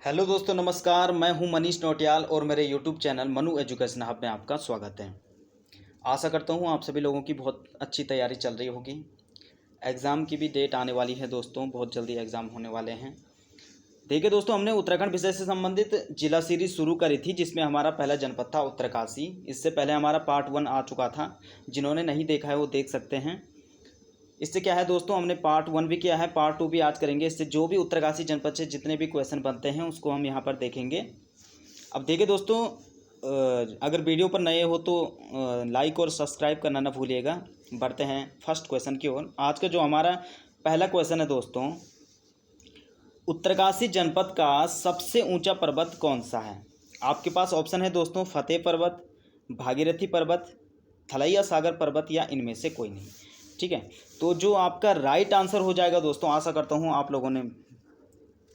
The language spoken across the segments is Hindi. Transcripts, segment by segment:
हेलो दोस्तों, नमस्कार। मैं हूं मनीष नौटियाल और मेरे YouTube channel Manu education hub में आपका स्वागत है। आशा करता हूं आप सभी लोगों की बहुत अच्छी तैयारी चल रही होगी। एग्ज़ाम की भी डेट आने वाली है दोस्तों, बहुत जल्दी एग्ज़ाम होने वाले हैं। देखिए दोस्तों, हमने उत्तराखंड विषय से संबंधित जिला सीरीज शुरू करी थी, जिसमें हमारा पहला जनपद था उत्तरकाशी। इससे पहले हमारा पार्ट 1 आ चुका था। जिन्होंने नहीं देखा है वो देख सकते हैं। इससे क्या है दोस्तों, हमने पार्ट 1 भी किया है, पार्ट 2 भी आज करेंगे। इससे जो भी उत्तरकाशी जनपद से जितने भी क्वेश्चन बनते हैं उसको हम यहाँ पर देखेंगे। अब देखिए दोस्तों, अगर वीडियो पर नए हो तो लाइक और सब्सक्राइब करना ना भूलिएगा। बढ़ते हैं फर्स्ट क्वेश्चन की ओर। आज का जो हमारा पहला क्वेश्चन है दोस्तों, उत्तरकाशी जनपद का सबसे ऊंचा पर्वत कौन सा है? आपके पास ऑप्शन है दोस्तों, फतेह पर्वत, भागीरथी पर्वत, थलैया सागर पर्वत या इनमें से कोई नहीं। ठीक है, तो जो आपका राइट आंसर हो जाएगा दोस्तों, आशा करता हूँ आप लोगों ने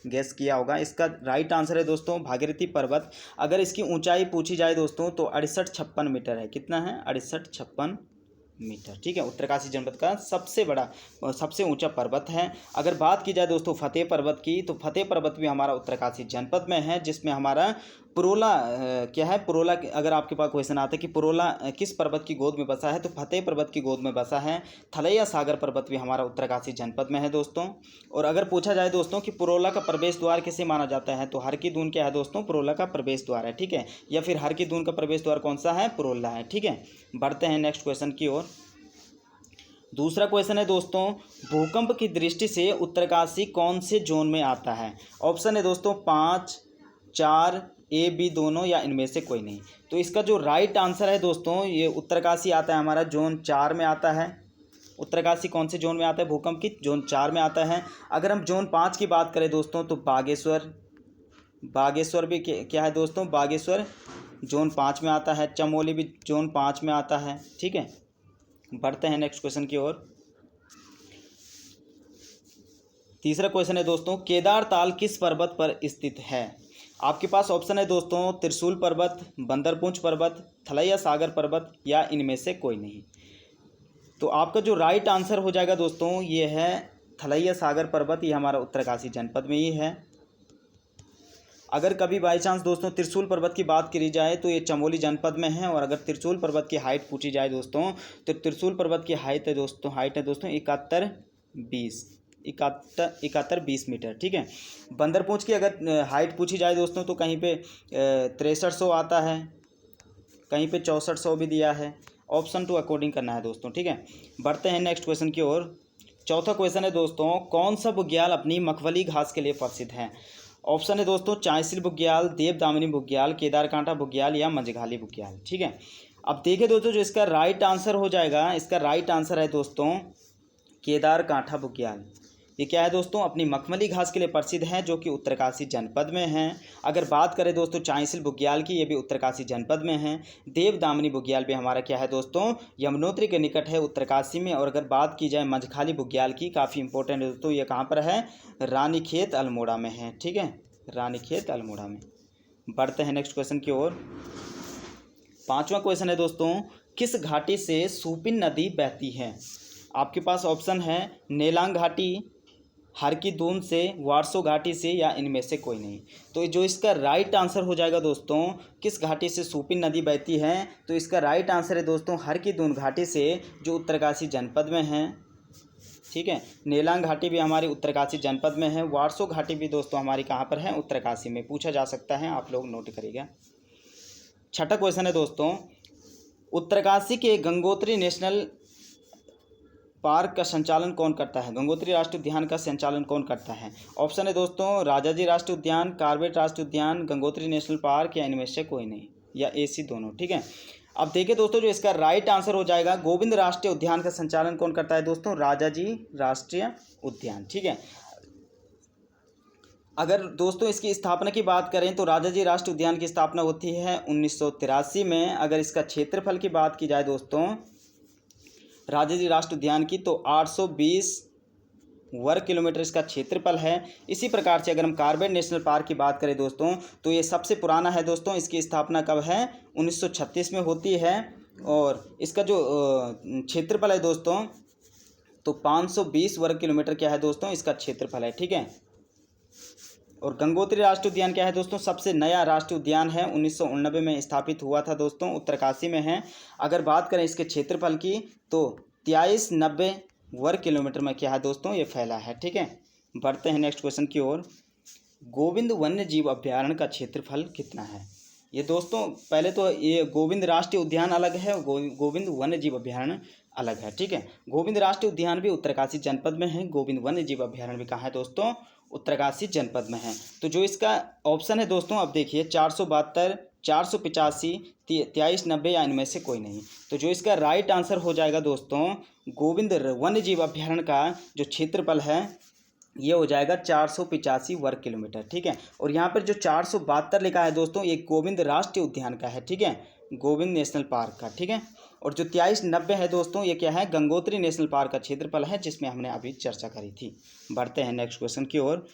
गेस किया होगा। इसका राइट आंसर है दोस्तों भागीरथी पर्वत। अगर इसकी ऊंचाई पूछी जाए दोस्तों तो 68-56 मीटर है। कितना है? 68-56 मीटर। ठीक है, उत्तरकाशी जनपद का सबसे बड़ा सबसे ऊंचा पर्वत है। अगर बात की जाए दोस्तों फतेह पर्वत की, तो फतेह पर्वत भी हमारा उत्तरकाशी जनपद में है, जिसमें हमारा पुरोला क्या है, पुरोला। अगर आपके पास क्वेश्चन आता है कि पुरोला किस पर्वत की गोद में बसा है, तो फतेह पर्वत की गोद में बसा है। थलैया सागर पर्वत भी हमारा उत्तरकाशी जनपद में है दोस्तों। और अगर पूछा जाए दोस्तों कि पुरोला का प्रवेश द्वार किसे माना जाता है, तो हर की दून क्या है दोस्तों, पुरोला का प्रवेश द्वार है। ठीक है, या फिर हर की दून का प्रवेश द्वार कौन सा है? पुरोला है। ठीक है, बढ़ते हैं नेक्स्ट क्वेश्चन की ओर। दूसरा क्वेश्चन है दोस्तों, भूकंप की दृष्टि से उत्तरकाशी कौन से जोन में आता है? ऑप्शन है दोस्तों 5, 4, ए बी दोनों या इनमें से कोई नहीं। तो इसका जो राइट आंसर है दोस्तों, ये उत्तरकाशी आता है हमारा जोन 4 में आता है। उत्तरकाशी कौन से जोन में आता है? भूकंप की जोन 4 में आता है। अगर हम जोन 5 की बात करें दोस्तों, तो बागेश्वर भी क्या है दोस्तों, बागेश्वर जोन 5 में आता है। चमोली भी जोन 5 में आता है। ठीक है, बढ़ते हैं नेक्स्ट क्वेश्चन की ओर। तीसरा क्वेश्चन है दोस्तों, केदार ताल किस पर्वत पर स्थित है? आपके पास ऑप्शन है दोस्तों, त्रिशूल पर्वत, बंदरपूंछ पर्वत, थलैया सागर पर्वत या इनमें से कोई नहीं। तो आपका जो राइट आंसर हो जाएगा दोस्तों, ये है थलैया सागर पर्वत। ये हमारा उत्तरकाशी जनपद में ही है। अगर कभी बाई चांस दोस्तों त्रिशूल पर्वत की बात करी जाए तो ये चमोली जनपद में है। और अगर त्रिशूल पर्वत की हाइट पूछी जाए दोस्तों, तो त्रिशूल पर्वत की हाइट है दोस्तों 71-20 मीटर। ठीक है, बंदरपूंछ की अगर हाइट पूछी जाए दोस्तों, तो कहीं पे 6300 आता है, कहीं पे 6400 भी दिया है। ऑप्शन 2 अकॉर्डिंग करना है दोस्तों। ठीक है, बढ़ते हैं नेक्स्ट क्वेश्चन की ओर। चौथा क्वेश्चन है दोस्तों, कौन सा बुग्याल अपनी मखमली घास के लिए प्रसिद्ध है? ऑप्शन है दोस्तों, चांयसिल बुग्याल, देवदामिनी बुग्याल, केदारकांटा बुग्याल या मंझघाली बुग्याल। ठीक है, अब देखिए दोस्तों, जो इसका राइट आंसर हो जाएगा, इसका राइट आंसर है दोस्तों केदारकांठा बुग्याल। ये क्या है दोस्तों, अपनी मखमली घास के लिए प्रसिद्ध है, जो कि उत्तरकाशी जनपद में है। अगर बात करें दोस्तों चांयसिल बुग्याल की, ये भी उत्तरकाशी जनपद में है। देवदामिनी बुग्याल भी हमारा क्या है दोस्तों, यमुनोत्री के निकट है उत्तरकाशी में। और अगर बात की जाए मंझघाली बुग्याल की, काफ़ी इंपॉर्टेंट है दोस्तों, ये कहाँ पर है? रानीखेत अल्मोड़ा में है। ठीक है, रानीखेत अल्मोड़ा में। बढ़ते हैं नेक्स्ट क्वेश्चन की ओर। पांचवा क्वेश्चन है दोस्तों, किस घाटी से सूपिन नदी बहती है? आपके पास ऑप्शन है नेलांग घाटी, हर की दून से, वारसो घाटी से या इनमें से कोई नहीं। तो जो इसका राइट आंसर हो जाएगा दोस्तों, किस घाटी से सूपिन नदी बहती है, तो इसका राइट आंसर है दोस्तों हर की दून घाटी से, जो उत्तरकाशी जनपद में है। ठीक है, नेलांग घाटी भी हमारी उत्तरकाशी जनपद में है। वारसो घाटी भी दोस्तों हमारी कहाँ पर है? उत्तरकाशी में। पूछा जा सकता है, आप लोग नोट करिएगा। छठा क्वेश्चन है दोस्तों, उत्तरकाशी के गंगोत्री नेशनल पार्क का संचालन कौन करता है? गंगोत्री राष्ट्रीय उद्यान का संचालन कौन करता है? ऑप्शन है दोस्तों, राजाजी राष्ट्रीय उद्यान, कार्बेट राष्ट्रीय उद्यान, गंगोत्री नेशनल पार्क या इनमें से कोई नहीं, या एसी दोनों। ठीक है, अब देखिए दोस्तों, जो इसका राइट आंसर हो जाएगा, गोविंद राष्ट्रीय उद्यान का संचालन कौन करता है दोस्तों? राजाजी राष्ट्रीय उद्यान। ठीक है, अगर दोस्तों इसकी स्थापना की बात करें तो राजाजी राष्ट्रीय उद्यान की स्थापना होती है 1983 में। अगर इसका क्षेत्रफल की बात की जाए दोस्तों राजाजी राष्ट्रीय उद्यान की, तो 820 वर्ग किलोमीटर इसका क्षेत्रफल है। इसी प्रकार से अगर हम कार्बेट नेशनल पार्क की बात करें दोस्तों, तो ये सबसे पुराना है दोस्तों। इसकी स्थापना कब है? 1936 में होती है। और इसका जो क्षेत्रफल है दोस्तों, तो 520 वर्ग किलोमीटर क्या है दोस्तों, इसका क्षेत्रफल है। ठीक है, और गंगोत्री राष्ट्रीय उद्यान क्या है दोस्तों, सबसे नया राष्ट्रीय उद्यान है, 1989 में स्थापित हुआ था दोस्तों, उत्तरकाशी में है। अगर बात करें इसके क्षेत्रफल की तो 2390 वर्ग किलोमीटर में क्या है दोस्तों, ये फैला है। ठीक है, बढ़ते हैं नेक्स्ट क्वेश्चन की ओर। गोविंद वन्य जीव अभ्यारण्य का क्षेत्रफल कितना है? ये दोस्तों पहले तो ये गोविंद राष्ट्रीय उद्यान अलग है और गोविंद वन्य जीव अभ्यारण्य अलग है। ठीक है, गोविंद राष्ट्रीय उद्यान भी उत्तरकाशी जनपद में है, गोविंद वन्य जीव अभ्यारण्य भी कहाँ है दोस्तों, उत्तरकाशी जनपद में है। तो जो इसका ऑप्शन है दोस्तों, अब देखिए 472, 485, 2390 या इनमें से कोई नहीं। तो जो इसका राइट आंसर हो जाएगा दोस्तों, गोविंद वन्य जीव अभ्यारण्य का जो क्षेत्रफल है ये हो जाएगा 485 वर्ग किलोमीटर। ठीक है, और यहाँ पर जो 472 लिखा है दोस्तों, ये गोविंद राष्ट्रीय उद्यान का है। ठीक है, गोविंद नेशनल पार्क का। ठीक है, और जो 2390 है दोस्तों, ये क्या है, गंगोत्री नेशनल पार्क का क्षेत्रफल है, जिसमें हमने अभी चर्चा करी थी। बढ़ते हैं नेक्स्ट क्वेश्चन की ओर।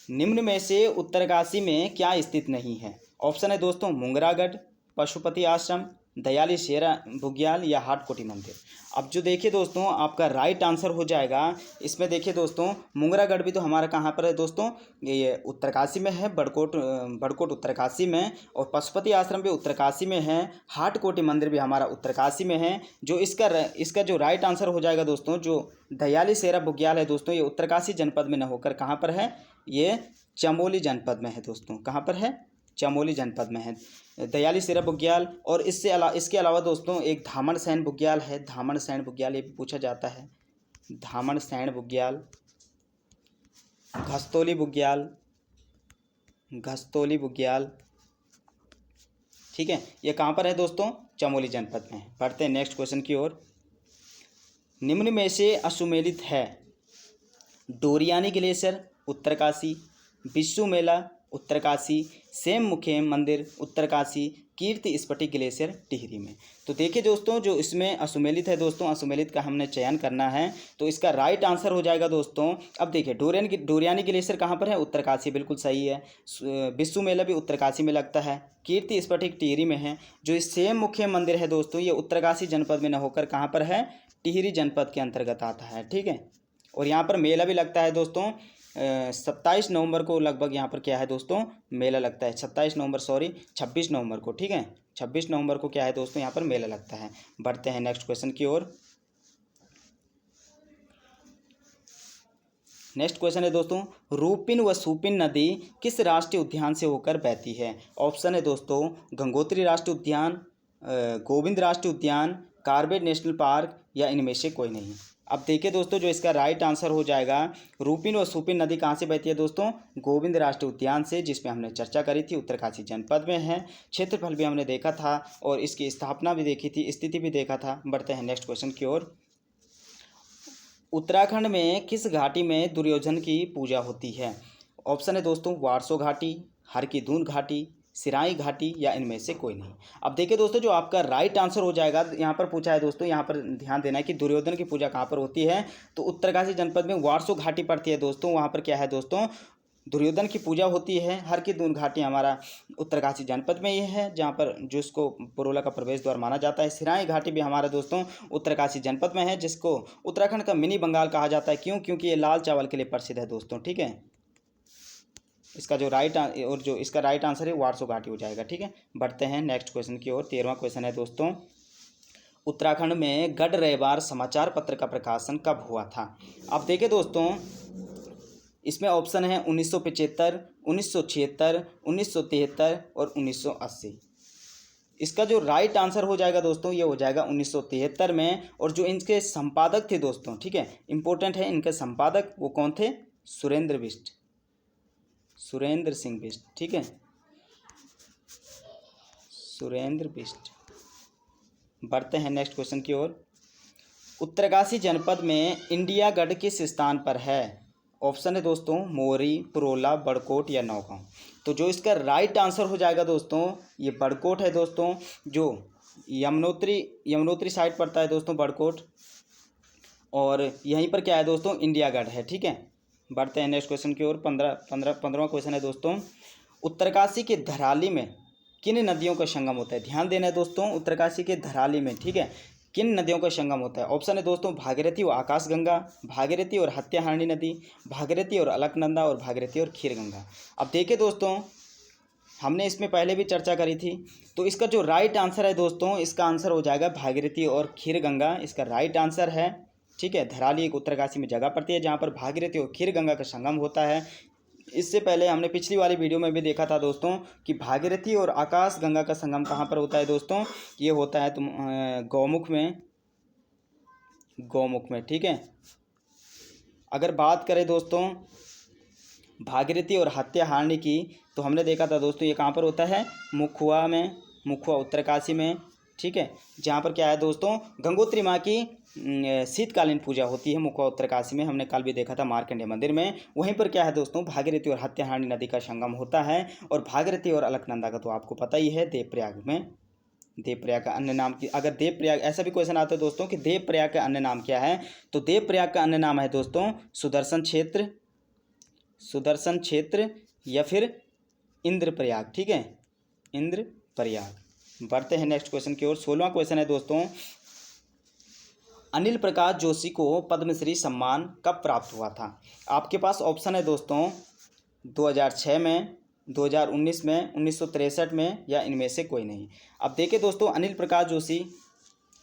निम्न में से उत्तरकाशी में क्या स्थित नहीं है? ऑप्शन है दोस्तों, मुंगरागढ़, पशुपति आश्रम, दयाली शेरा बुग्याल या हाटकोटी मंदिर। अब जो देखिए दोस्तों, आपका राइट आंसर हो जाएगा इसमें, देखिए दोस्तों, मुंगरागढ़ भी तो हमारा कहाँ पर है दोस्तों, ये उत्तरकाशी में है, बड़कोट उत्तरकाशी में, और पशुपति आश्रम भी उत्तरकाशी में है, हाटकोटी मंदिर भी हमारा उत्तरकाशी में है। जो इसका जो राइट आंसर हो जाएगा दोस्तों, जो दयाली शेरा बुग्याल है दोस्तों, ये उत्तरकाशी जनपद में न होकर कहाँ पर है, ये चमोली जनपद में है दोस्तों। कहाँ पर है, चमोली जनपद में है दयाली शेरा बुग्याल। और इसके अलावा दोस्तों एक धामण सैन बुग्याल है, धामण सैन बुग्याल ये भी पूछा जाता है, धामण सैन बुग्याल, घस्तौली बुग्याल, घस्तौली बुग्याल। ठीक है, ये कहाँ पर है दोस्तों, चमोली जनपद में है। बढ़ते हैं नेक्स्ट क्वेश्चन की ओर। निम्न में से असुमेलित है? डोरियानी ग्लेशियर उत्तरकाशी, बिस्सू मेला उत्तरकाशी, सेम मुखेम मंदिर उत्तरकाशी, कीर्ति स्फटिक ग्लेशियर टिहरी में। तो देखिए दोस्तों, जो इसमें असुमेलित है दोस्तों, असुमेलित का हमने चयन करना है, तो इसका राइट आंसर हो जाएगा दोस्तों। अब देखिए डोरियानी ग्लेशियर कहाँ पर है, उत्तरकाशी, बिल्कुल सही है। बिस्सू मेला भी उत्तरकाशी में लगता है, कीर्ति स्फटिक टिहरी में है। जो सेम मुखेम मंदिर है दोस्तों, ये उत्तरकाशी जनपद में न होकर कहाँ पर है, टिहरी जनपद के अंतर्गत आता है। ठीक है, और यहाँ पर मेला भी लगता है दोस्तों, 27 नवंबर को लगभग यहाँ पर क्या है दोस्तों, मेला लगता है। 26 नवंबर को। ठीक है, 26 नवंबर को क्या है दोस्तों, यहाँ पर मेला लगता है। बढ़ते हैं नेक्स्ट क्वेश्चन की ओर। नेक्स्ट क्वेश्चन है दोस्तों, रूपिन व सूपिन नदी किस राष्ट्रीय उद्यान से होकर बहती है? ऑप्शन है दोस्तों, गंगोत्री राष्ट्रीय उद्यान, गोविंद राष्ट्रीय उद्यान, कॉर्बेट नेशनल पार्क या इनमें से कोई नहीं। अब देखिए दोस्तों, जो इसका राइट आंसर हो जाएगा, रूपिन और सूपिन नदी कहाँ से बहती है दोस्तों, गोविंद राष्ट्रीय उद्यान से, जिसमें हमने चर्चा करी थी, उत्तरकाशी जनपद में है। क्षेत्रफल भी हमने देखा था और इसकी स्थापना भी देखी थी, स्थिति भी देखा था। बढ़ते हैं नेक्स्ट क्वेश्चन की ओर। उत्तराखंड में किस घाटी में दुर्योधन की पूजा होती है? ऑप्शन है दोस्तों, वारसो घाटी, हर की दून घाटी, सिराई घाटी या इनमें से कोई नहीं। अब देखिए दोस्तों, जो आपका राइट आंसर हो जाएगा, यहाँ पर पूछा है दोस्तों, यहाँ पर ध्यान देना है कि दुर्योधन की पूजा कहाँ पर होती है, तो उत्तरकाशी जनपद में वारसो घाटी पड़ती है दोस्तों। वहाँ पर क्या है दोस्तों, दुर्योधन की पूजा होती है। हर की दून घाटी हमारा उत्तरकाशी जनपद में ये है, जहाँ पर जिसको पुरोला का प्रवेश द्वार माना जाता है। सिराई घाटी भी हमारा दोस्तों उत्तरकाशी जनपद में है, जिसको उत्तराखंड का मिनी बंगाल कहा जाता है। क्यों? क्योंकि ये लाल चावल के लिए प्रसिद्ध है दोस्तों। ठीक है, इसका जो इसका राइट आंसर है वारसो घाटी हो जाएगा। ठीक है, बढ़ते हैं नेक्स्ट क्वेश्चन की ओर। 13वां क्वेश्चन है दोस्तों, उत्तराखंड में गढ़ रविवार समाचार पत्र का प्रकाशन कब हुआ था? अब देखिए दोस्तों, इसमें ऑप्शन है 1975, 1976, 1973 और 1980। इसका जो राइट आंसर हो जाएगा दोस्तों, ये हो जाएगा 1973 में। और जो इनके संपादक थे दोस्तों, ठीक है, इंपॉर्टेंट है, इनके संपादक वो कौन थे? सुरेंद्र सिंह बिष्ट। ठीक है, सुरेंद्र बिष्ट। बढ़ते हैं नेक्स्ट क्वेश्चन की ओर। उत्तरकाशी जनपद में इंडिया गढ़ किस स्थान पर है? ऑप्शन है दोस्तों, मोरी, पुरोला, बड़कोट या नौगांव। तो जो इसका राइट आंसर हो जाएगा दोस्तों, ये बड़कोट है दोस्तों, जो यमुनोत्री साइड पड़ता है दोस्तों बड़कोट, और यहीं पर क्या है दोस्तों, इंडिया गढ़ है। ठीक है, बढ़ते हैं नेक्स्ट क्वेश्चन की ओर। 15वां क्वेश्चन है दोस्तों, उत्तरकाशी के धराली में किन नदियों का संगम होता है? ध्यान देना है दोस्तों, उत्तरकाशी के धराली में, ठीक है, किन नदियों का संगम होता है? ऑप्शन है दोस्तों भागीरथी और आकाशगंगा, भागीरथी और हत्याहारणी नदी, भागीरथी और अलकनंदा और भागीरथी और खीरगंगा। अब देखिए दोस्तों, हमने इसमें पहले भी चर्चा करी थी, तो इसका जो राइट आंसर है दोस्तों, इसका आंसर हो जाएगा भागीरथी और खीरगंगा, इसका राइट आंसर है। ठीक है, धराली एक उत्तरकाशी में जगह पड़ती है जहाँ पर भागीरथी और खीरगंगा का संगम होता है। इससे पहले हमने पिछली वाली वीडियो में भी देखा था दोस्तों कि भागीरथी और आकाशगंगा का संगम कहाँ पर होता है दोस्तों, ये होता है गौमुख में, गौमुख में। ठीक है, अगर बात करें दोस्तों भागीरथी और हत्याहारणी की, तो हमने देखा था दोस्तों ये कहाँ पर होता है, मुखुआ में, मुखुआ उत्तरकाशी में। ठीक है, जहाँ पर क्या है दोस्तों, गंगोत्री माँ की शीतकालीन पूजा होती है मुखुआ उत्तरकाशी में, हमने कल भी देखा था मार्कंडेय मंदिर में। वहीं पर क्या है दोस्तों, भागीरथी और हत्याहारणी नदी का संगम होता है। और भागीरथी और अलकनंदा का तो आपको पता ही है, देवप्रयाग में। देवप्रयाग का अन्य नाम की, अगर देवप्रयाग, ऐसा भी क्वेश्चन आता है दोस्तों कि देवप्रयाग का अन्य नाम क्या है, तो देवप्रयाग का अन्य नाम है दोस्तों सुदर्शन क्षेत्र, सुदर्शन क्षेत्र या फिर इंद्रप्रयाग। ठीक है, इंद्रप्रयाग। बढ़ते हैं नेक्स्ट क्वेश्चन की ओर। 16वां क्वेश्चन है दोस्तों, अनिल प्रकाश जोशी को पद्मश्री सम्मान कब प्राप्त हुआ था? आपके पास ऑप्शन है दोस्तों 2006 में, 2019 में, 1963 में, या इनमें से कोई नहीं। अब देखिए दोस्तों, अनिल प्रकाश जोशी,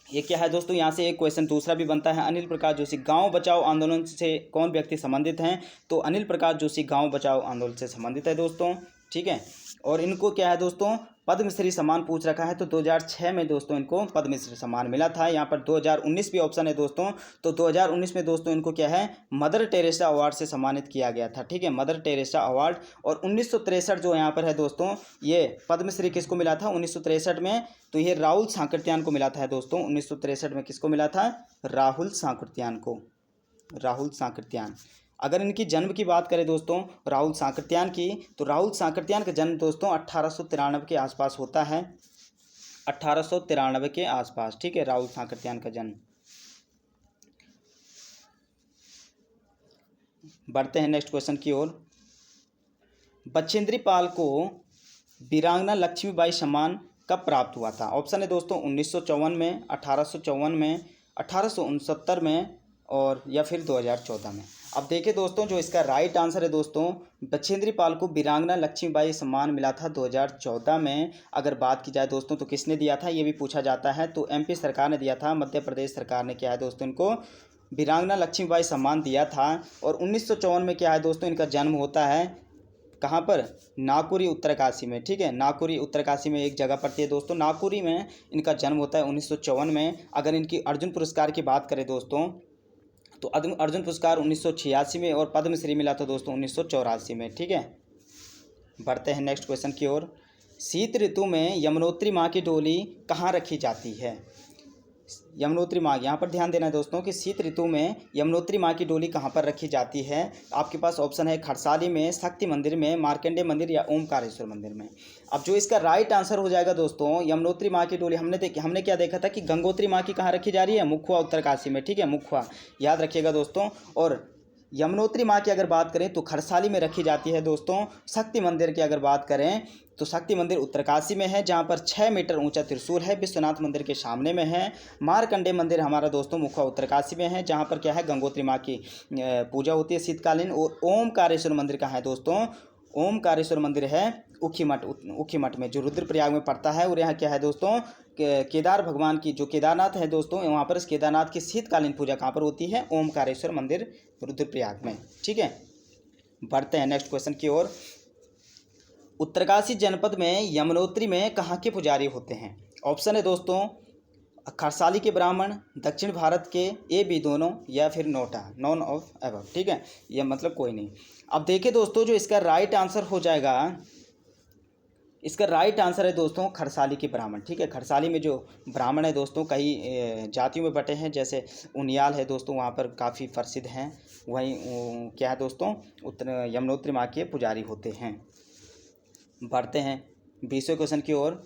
ये क्या है दोस्तों, यहाँ से एक क्वेश्चन दूसरा भी बनता है। अनिल प्रकाश जोशी गांव बचाओ आंदोलन से कौन व्यक्ति संबंधित हैं? तो अनिल प्रकाश जोशी गांव बचाओ आंदोलन से संबंधित है दोस्तों। ठीक है, और इनको क्या है दोस्तों, पद्मश्री सम्मान पूछ रखा है, तो 2006 में दोस्तों इनको पद्मश्री सम्मान मिला था। यहाँ पर 2019 भी ऑप्शन है दोस्तों, तो 2019 में दोस्तों इनको क्या है, मदर टेरेसा अवार्ड से सम्मानित किया गया था। ठीक है, मदर टेरेसा अवार्ड। और 1963 जो यहाँ पर है दोस्तों, ये पद्मश्री किसको मिला था 1963 में? तो ये राहुल सांकृत्यान को मिला था दोस्तों। 1963 में किसको मिला था? राहुल सांकृत्यान को, राहुल सांकृत्यान। अगर इनकी जन्म की बात करें दोस्तों राहुल सांकृत्यान की, तो राहुल सांकृत्यान का जन्म दोस्तों 1893 के आसपास होता है, 1893 के आसपास। ठीक है, राहुल सांकृत्यान का जन्म। बढ़ते हैं नेक्स्ट क्वेश्चन की ओर। बचेंद्री पाल को वीरांगना लक्ष्मीबाई सम्मान कब प्राप्त हुआ था? ऑप्शन है दोस्तों 1954 में, 1854 में, 1869 में, और या फिर 2014 में। अब देखिए दोस्तों, जो इसका राइट आंसर है दोस्तों, बचेंद्री पाल को वीरांगना लक्ष्मीबाई सम्मान मिला था 2014 में। अगर बात की जाए दोस्तों तो किसने दिया था, ये भी पूछा जाता है, तो एमपी सरकार ने दिया था। मध्य प्रदेश सरकार ने क्या है दोस्तों, इनको वीरांगना लक्ष्मीबाई सम्मान दिया था। और 1954 में क्या है दोस्तों, इनका जन्म होता है कहाँ पर? नाकुरी उत्तरकाशी में। ठीक है, नाकुरी उत्तरकाशी में एक जगह पड़ती है दोस्तों, नाकुरी में इनका जन्म होता है 1954 में। अगर इनकी अर्जुन पुरस्कार की बात करें दोस्तों, तो अर्जुन पुरस्कार 1986 में, और पद्मश्री मिला था दोस्तों 1984 में। ठीक है, बढ़ते हैं नेक्स्ट क्वेश्चन की ओर। शीत ऋतु में यमुनोत्री माँ की डोली कहाँ रखी जाती है? यमुनोत्री माँ, यहाँ पर ध्यान देना है दोस्तों कि शीत ऋतु में यमुनोत्री माँ की डोली कहाँ पर रखी जाती है। आपके पास ऑप्शन है खरसाली में, शक्ति मंदिर में, मार्कंडेय मंदिर, या ओमकारेश्वर मंदिर में। अब जो इसका राइट आंसर हो जाएगा दोस्तों, यमुनोत्री माँ की डोली, हमने क्या देखा था कि गंगोत्री माँ की कहाँ रखी जा रही है? मुखुआ उत्तरकाशी में। ठीक है, मुखुआ याद रखिएगा दोस्तों। और यमुनोत्री माँ की अगर बात करें तो खरसाली में रखी जाती है दोस्तों। शक्ति मंदिर की अगर बात करें तो शक्ति मंदिर उत्तरकाशी में है, जहाँ पर 6 मीटर ऊंचा त्रिशूल है, विश्वनाथ मंदिर के सामने में है। मार्कंडेय मंदिर हमारा दोस्तों मुखुआ उत्तरकाशी में है, जहाँ पर क्या है, गंगोत्री माँ की पूजा होती है शीतकालीन। और ओमकारेश्वर मंदिर कहाँ है दोस्तों? ओमकारेश्वर मंदिर है उखीमठ में, जो रुद्रप्रयाग में पड़ता है। और यहाँ क्या है दोस्तों, केदार भगवान की, जो केदारनाथ है दोस्तों, वहाँ पर इस केदारनाथ की शीतकालीन पूजा कहाँ पर होती है? ओमकारेश्वर मंदिर रुद्रप्रयाग में। ठीक है, बढ़ते हैं नेक्स्ट क्वेश्चन की ओर। उत्तरकाशी जनपद में यमुनोत्री में कहाँ के पुजारी होते हैं? ऑप्शन है दोस्तों खरसाली के ब्राह्मण, दक्षिण भारत के, ए बी दोनों, या फिर नोटा, नॉन ऑफ एबव। ठीक है, यह मतलब कोई नहीं। अब देखिए दोस्तों, जो इसका राइट आंसर हो जाएगा, इसका राइट आंसर है दोस्तों खरसाली के ब्राह्मण। ठीक है, खरसाली में जो ब्राह्मण है दोस्तों कई जातियों में बटे हैं, जैसे उनियाल है दोस्तों, वहाँ पर काफ़ी प्रसिद्ध हैं। वहीं क्या है दोस्तों, यमुनोत्री माँ के पुजारी होते हैं। बढ़ते हैं 20वें क्वेश्चन की ओर।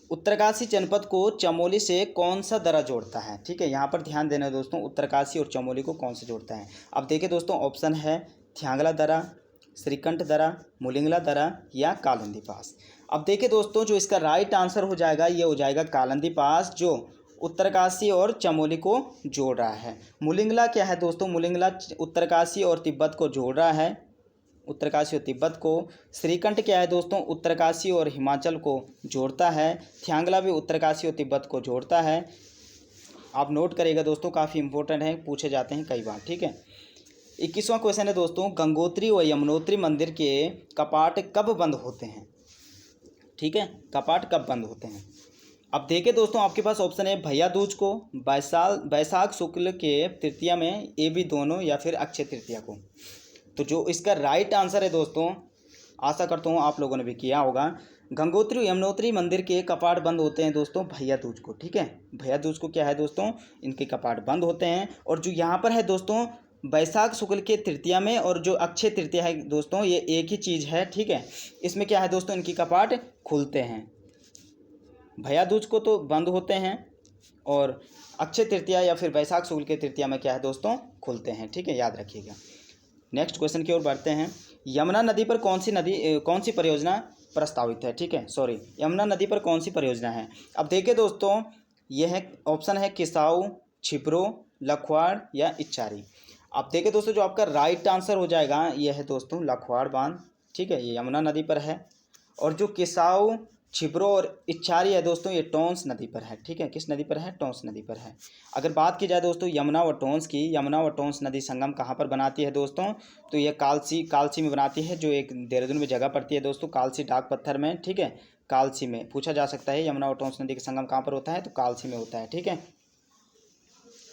उत्तरकाशी जनपद को चमोली से कौन सा दर्रा जोड़ता है? ठीक है, यहाँ पर ध्यान देना दोस्तों, उत्तरकाशी और चमोली को कौन सा जोड़ता है? अब देखिए दोस्तों, ऑप्शन है थ्यांगला दर्रा, श्रीकंठ दर्रा, मुलिंगला दर्रा, या कालिंदी पास। अब देखिए दोस्तों, जो इसका राइट आंसर हो जाएगा ये हो जाएगा कालिंदी पास, जो उत्तरकाशी और चमोली को जोड़ रहा है। मुलिंगला क्या है दोस्तों, मुलिंगला उत्तरकाशी और तिब्बत को जोड़ रहा है, उत्तरकाशी और तिब्बत को। श्रीकंठ क्या है दोस्तों, उत्तरकाशी और हिमाचल को जोड़ता है। थ्यांगला भी उत्तरकाशी और तिब्बत को जोड़ता है। आप नोट करिएगा दोस्तों, काफ़ी इंपॉर्टेंट है, पूछे जाते हैं कई बार, ठीक है। 21वां क्वेश्चन है दोस्तों, गंगोत्री व यमुनोत्री मंदिर के कपाट कब बंद होते हैं, ठीक है, कपाट कब बंद होते हैं। अब देखिए दोस्तों, आपके पास ऑप्शन है भैया दूज को, बैसाख शुक्ल के तृतीया में, ये भी दोनों, या फिर अक्षय तृतीया को। तो जो इसका राइट आंसर है दोस्तों, आशा करता हूँ आप लोगों ने भी किया होगा, गंगोत्री यमुनोत्री मंदिर के कपाट बंद होते हैं दोस्तों भैया दूज को, ठीक है। भैया दूज को क्या है दोस्तों, इनके कपाट बंद होते हैं। और जो यहाँ पर है दोस्तों बैसाख शुक्ल के तृतीया में, और जो अक्षय तृतीया है दोस्तों, ये एक ही चीज़ है, ठीक है। इसमें क्या है दोस्तों, इनकी कपाट खुलते हैं। भैया दूज को तो बंद होते हैं, और अक्षय तृतीया या फिर बैसाख शुक्ल के तृतीया में क्या है दोस्तों, खुलते हैं, ठीक है, याद रखिएगा। नेक्स्ट क्वेश्चन की ओर बढ़ते हैं। यमुना नदी पर कौन सी परियोजना प्रस्तावित है, ठीक है, सॉरी, यमुना नदी पर कौन सी परियोजना है। अब देखिए दोस्तों, यह है ऑप्शन है किसाऊ, छिपरो, लखवाड़ या इच्चारी। अब देखिए दोस्तों, जो आपका राइट आंसर हो जाएगा यह है दोस्तों लखवाड़ बांध, ठीक है, ये यमुना नदी पर है। और जो किसाऊ, छिपरो और इच्चारी है दोस्तों, ये टोंस नदी पर है, ठीक है। किस नदी पर है, टोंस नदी पर है। अगर बात की जाए दोस्तों यमुना व टोंस की, यमुना व टोंस नदी संगम कहाँ पर बनाती है दोस्तों, तो ये कालसी में बनाती है, जो एक देहरादून में जगह पड़ती है दोस्तों, कालसी डाक पत्थर में, ठीक है, कालसी में। पूछा जा सकता है यमुना व टोंस नदी का संगम कहाँ पर होता है, तो कालसी में होता है, ठीक है।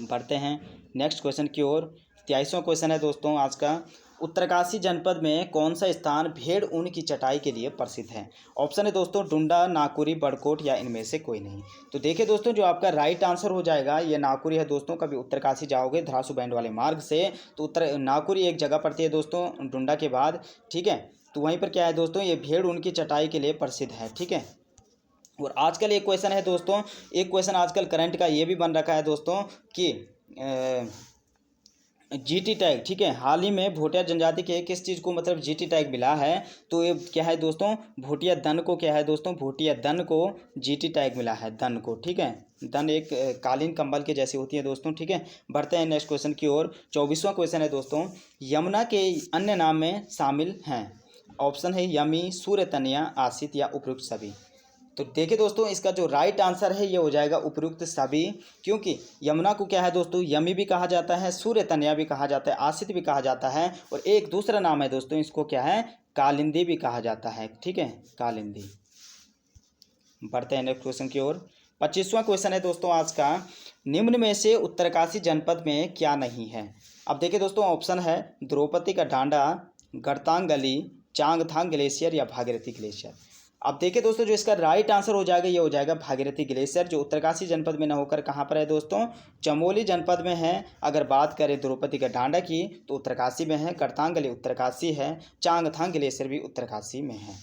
बढ़ते हैं नेक्स्ट क्वेश्चन की ओर। 23वां क्वेश्चन है दोस्तों आज का, उत्तरकाशी जनपद में कौन सा स्थान भेड़ ऊन की चटाई के लिए प्रसिद्ध है। ऑप्शन है दोस्तों डुंडा, नाकुरी, बड़कोट या इनमें से कोई नहीं। तो देखिए दोस्तों, जो आपका राइट आंसर हो जाएगा ये नाकुरी है दोस्तों। कभी उत्तरकाशी जाओगे धरासू बैंड वाले मार्ग से, तो नाकुरी एक जगह पड़ती है दोस्तों डुंडा के बाद, ठीक है। तो वहीं पर क्या है दोस्तों, ये भेड़ ऊन की चटाई के लिए प्रसिद्ध है, ठीक है। और आजकल एक क्वेश्चन है दोस्तों, एक क्वेश्चन आजकल करंट का ये भी बन रखा है दोस्तों कि जीटी टैग, ठीक है, हाल ही में भोटिया जनजाति के किस चीज़ को मतलब जीटी टैग मिला है, तो ये क्या है दोस्तों, भोटिया दन को क्या है दोस्तों, भोटिया दन को जीटी टैग मिला है, दन को, ठीक है। दन एक कालीन कंबल के जैसी होती है दोस्तों, ठीक है। बढ़ते हैं नेक्स्ट क्वेश्चन की ओर। 24वां क्वेश्चन है दोस्तों, यमुना के अन्य नाम में शामिल हैं। ऑप्शन है यमी, सूर्य तनया, आसित या उपयुक्त सभी। तो देखिए दोस्तों, इसका जो राइट आंसर है ये हो जाएगा उपयुक्त सभी, क्योंकि यमुना को क्या है दोस्तों, यमी भी कहा जाता है, सूर्य तनया भी कहा जाता है, आसित भी कहा जाता है, और एक दूसरा नाम है दोस्तों, इसको क्या है, कालिंदी भी कहा जाता है, ठीक है, कालिंदी। बढ़ते हैं नेक्स्ट क्वेश्चन की ओर। 25वां क्वेश्चन है दोस्तों आज का, निम्न में से उत्तरकाशी जनपद में क्या नहीं है। अब देखिए दोस्तों, ऑप्शन है द्रौपदी का डांडा, गड़तांगली, चांगथांग ग्लेशियर या भागीरथी ग्लेशियर। अब देखिए दोस्तों, जो इसका राइट आंसर हो जाएगा ये हो जाएगा भागीरथी ग्लेशियर, जो उत्तरकाशी जनपद में न होकर कहाँ पर है दोस्तों, चमोली जनपद में है। अगर बात करें द्रौपदी का डांडा की तो उत्तरकाशी में है, गड़तांगली उत्तरकाशी है, चांगथांग ग्लेशियर भी उत्तरकाशी में है।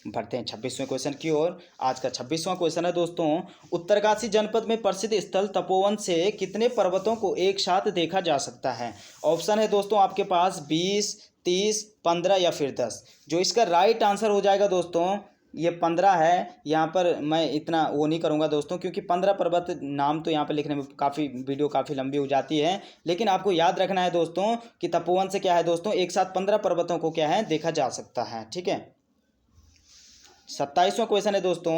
बढ़ते हैं 26वें क्वेश्चन की ओर। आज का 26वां क्वेश्चन है दोस्तों, उत्तरकाशी जनपद में प्रसिद्ध स्थल तपोवन से कितने पर्वतों को एक साथ देखा जा सकता है। ऑप्शन है दोस्तों आपके पास 20, 30, 15 या फिर 10। जो इसका राइट आंसर हो जाएगा दोस्तों ये 15 है। यहाँ पर मैं इतना वो नहीं करूँगा दोस्तों, क्योंकि 15 पर्वत नाम तो यहाँ पर लिखने में वीडियो काफ़ी लंबी हो जाती है। लेकिन आपको याद रखना है दोस्तों कि तपोवन से क्या है दोस्तों, एक साथ 15 पर्वतों को क्या है देखा जा सकता है, ठीक है। 27वां क्वेश्चन है दोस्तों,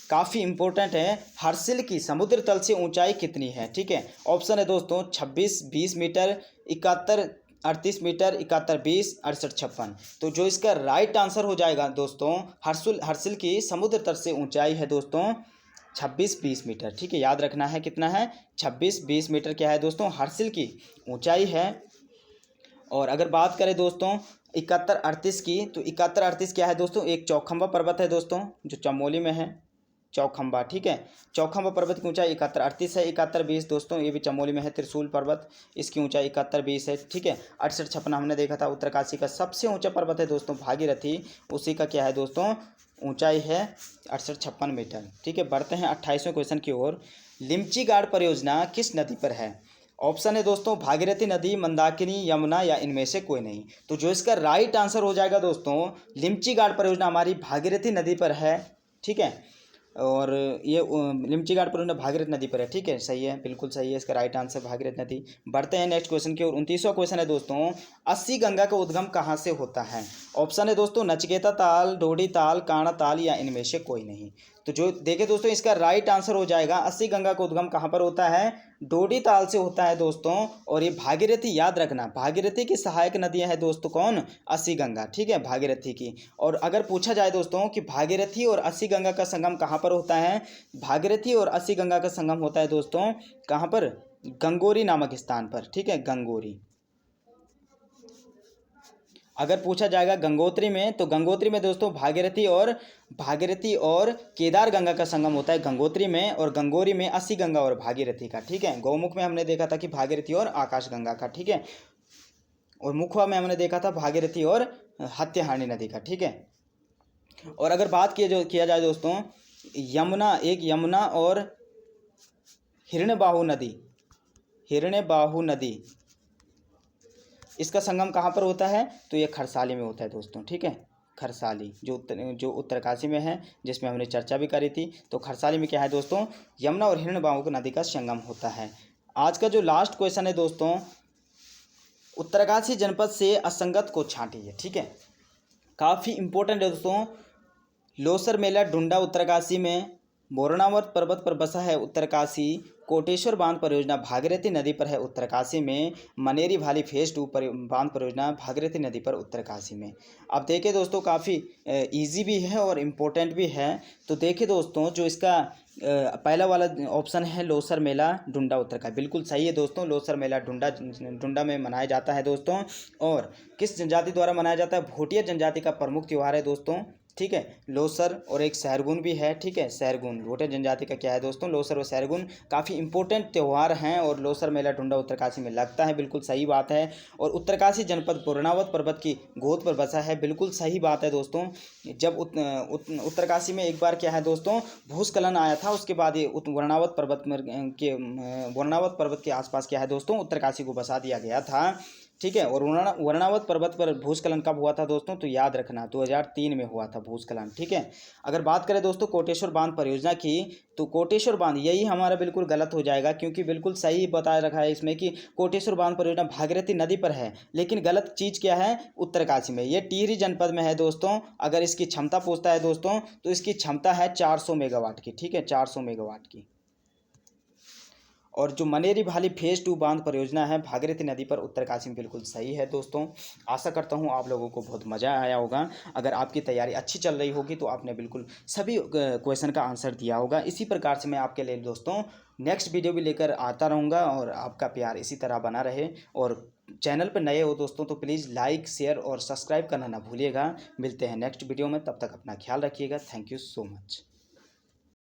काफ़ी इंपॉर्टेंट है, हर्सिल की समुद्र तल से ऊंचाई कितनी है, ठीक है। ऑप्शन है दोस्तों 26, 20 मीटर, 71, 38 मीटर, 71, 20, 68, 56। तो जो इसका राइट आंसर हो जाएगा दोस्तों, हर्सिल की समुद्र तल से ऊंचाई है दोस्तों 26, 20 मीटर, ठीक है। याद रखना है कितना है, 26, 20 मीटर क्या है दोस्तों, हर्सिल की ऊंचाई है। और अगर बात करें दोस्तों 71, 38 की, तो 71, 38 क्या है दोस्तों, एक चौखंबा पर्वत है दोस्तों जो चमोली में है, चौखंबा, ठीक है। चौखंबा पर्वत की ऊंचाई 71, 38 है। 71, 20 दोस्तों ये भी चमोली में है, त्रिशूल पर्वत, इसकी ऊंचाई 71, 20 है, ठीक है। 68, 56 हमने देखा था उत्तरकाशी का सबसे ऊंचा पर्वत है दोस्तों भागीरथी, उसी का क्या है दोस्तों ऊंचाई है 68, 56 मीटर, ठीक है। बढ़ते हैं 28वें क्वेश्चन की ओर। लिमचीगाड़ परियोजना किस नदी पर है। ऑप्शन है दोस्तों भागीरथी नदी, मंदाकिनी, यमुना या इनमें से कोई नहीं। तो जो इसका राइट आंसर हो जाएगा दोस्तों, लिमचीगाड़ परियोजना हमारी भागीरथी नदी पर है, ठीक है। और ये लिमची घाट परियोजना भागीरथ नदी पर है, ठीक है, सही है, बिल्कुल सही है, इसका राइट आंसर भागीरथ नदी। बढ़ते हैं नेक्स्ट क्वेश्चन की ओर। 29वां क्वेश्चन है दोस्तों, अस्सी गंगा का उद्गम कहाँ से होता है? ऑप्शन है दोस्तों नचिकेता ताल, डोडी ताल, काणा ताल या इनमें से कोई नहीं। तो जो देखे दोस्तों इसका राइट आंसर हो जाएगा, अस्सी गंगा का उद्गम कहाँ पर होता है? डोडी ताल से होता है दोस्तों। और ये भागीरथी, याद रखना, भागीरथी की सहायक नदियां है दोस्तों कौन? अस्सी गंगा, ठीक है, भागीरथी की। और अगर पूछा जाए दोस्तों कि भागीरथी और अस्सी गंगा का संगम कहाँ पर होता है? भागीरथी और अस्सी गंगा का संगम होता है दोस्तों कहाँ पर? गंगोरी नामक स्थान पर, ठीक है, गंगोरी। अगर पूछा जाएगा गंगोत्री में, तो गंगोत्री में दोस्तों भागीरथी और केदार गंगा का संगम होता है गंगोत्री में, और गंगोरी में अस्सी गंगा और भागीरथी का, ठीक है। गौमुख में हमने देखा था कि भागीरथी और आकाश गंगा का, ठीक है, और मुखवा में हमने देखा था भागीरथी और हत्याहानी नदी का, ठीक है। और अगर बात किया जाए दोस्तों यमुना और हिरण्यबाहु नदी, इसका संगम कहाँ पर होता है? तो ये खरसाली में होता है दोस्तों, ठीक है, खरसाली जो उत्तरकाशी में है, जिसमें हमने चर्चा भी करी थी। तो खरसाली में क्या है दोस्तों? यमुना और हिरण्यबाहु नदी का संगम होता है। आज का जो लास्ट क्वेश्चन है दोस्तों, उत्तरकाशी जनपद से असंगत को छांटिए, ठीक है, काफ़ी इंपॉर्टेंट है दोस्तों। लोसर मेला डुंडा उत्तरकाशी में, मोरनावत पर्वत पर बसा है उत्तरकाशी, कोटेश्वर बांध परियोजना भागीरथी नदी पर है उत्तरकाशी में, मनेरी भाली फेज 2 बांध परियोजना भागीरथी नदी पर उत्तरकाशी में। अब देखिए दोस्तों काफ़ी इजी भी है और इम्पोर्टेंट भी है। तो देखिए दोस्तों जो इसका पहला वाला ऑप्शन है लोसर मेला डुंडा उत्तरकाशी, बिल्कुल सही है दोस्तों। लोसर मेला डुंडा में मनाया जाता है दोस्तों। और किस जनजाति द्वारा मनाया जाता है? भोटिया जनजाति का प्रमुख त्यौहार है दोस्तों, ठीक है, लोसर। और एक सहरगुन भी है, ठीक है, सहरगुन भोटिया जनजाति का क्या है दोस्तों? लोसर और सहरगुन काफ़ी इंपॉर्टेंट त्यौहार हैं। और लोसर मेला डुंडा उत्तरकाशी में लगता है, बिल्कुल सही बात है। और उत्तरकाशी जनपद पूर्णावत पर्वत की गोद पर बसा है, बिल्कुल सही बात है दोस्तों। जब उत्तरकाशी में एक बार क्या है दोस्तों भूस्खलन आया था, उसके बाद ये वर्णावत पर्वत के आसपास क्या है दोस्तों उत्तरकाशी को बसा दिया गया था, ठीक है। और वर्णावत पर्वत पर भूस्खलन कब हुआ था दोस्तों? तो याद रखना 2003 में हुआ था भूस्खलन, ठीक है। अगर बात करें दोस्तों कोटेश्वर बांध परियोजना की, तो कोटेश्वर बांध यही हमारा बिल्कुल गलत हो जाएगा, क्योंकि बिल्कुल सही बताया रखा है इसमें कि कोटेश्वर बांध परियोजना भागीरथी नदी पर है, लेकिन गलत चीज़ क्या है? उत्तरकाशी में। ये टिहरी जनपद में है दोस्तों। अगर इसकी क्षमता पूछता है दोस्तों, तो इसकी क्षमता है 400 मेगावाट की, ठीक है, 400 मेगावाट की। और जो मनेरी भाली फेज 2 बांध परियोजना है भागीरथी नदी पर उत्तरकाशी में, बिल्कुल सही है दोस्तों। आशा करता हूँ आप लोगों को बहुत मज़ा आया होगा। अगर आपकी तैयारी अच्छी चल रही होगी तो आपने बिल्कुल सभी क्वेश्चन का आंसर दिया होगा। इसी प्रकार से मैं आपके लिए दोस्तों नेक्स्ट वीडियो भी लेकर आता रहूँगा, और आपका प्यार इसी तरह बना रहे। और चैनल पर नए हो दोस्तों तो प्लीज़ लाइक, शेयर और सब्सक्राइब करना ना भूलिएगा। मिलते हैं नेक्स्ट वीडियो में, तब तक अपना ख्याल रखिएगा। Thank you so much.